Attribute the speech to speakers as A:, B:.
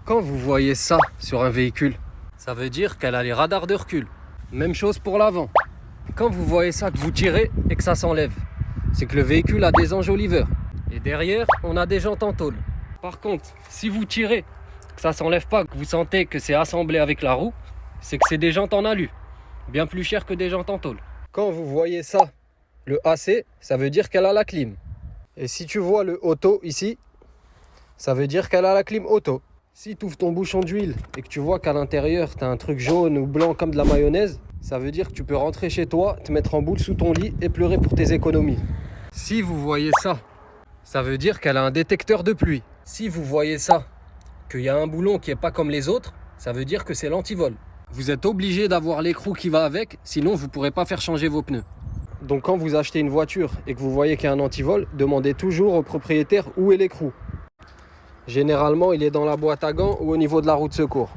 A: Quand vous voyez ça sur un véhicule, ça veut dire qu'elle a les radars de recul. Même chose pour l'avant. Quand vous voyez ça, que vous tirez et que ça s'enlève, c'est que le véhicule a des enjoliveurs. Et derrière, on a des jantes en tôle. Par contre, si vous tirez, que ça s'enlève pas, que vous sentez que c'est assemblé avec la roue, c'est que c'est des jantes en alu. Bien plus cher que des jantes en tôle. Quand vous voyez ça, le AC, ça veut dire qu'elle a la clim. Et si tu vois le auto ici, ça veut dire qu'elle a la clim auto. Si tu ouvres ton bouchon d'huile et que tu vois qu'à l'intérieur, tu as un truc jaune ou blanc comme de la mayonnaise, ça veut dire que tu peux rentrer chez toi, te mettre en boule sous ton lit et pleurer pour tes économies. Si vous voyez ça, ça veut dire qu'elle a un détecteur de pluie. Si vous voyez ça, qu'il y a un boulon qui n'est pas comme les autres, ça veut dire que c'est l'antivol. Vous êtes obligé d'avoir l'écrou qui va avec, sinon vous ne pourrez pas faire changer vos pneus. Donc quand vous achetez une voiture et que vous voyez qu'il y a un antivol, demandez toujours au propriétaire où est l'écrou. Généralement, il est dans la boîte à gants ou au niveau de la roue de secours.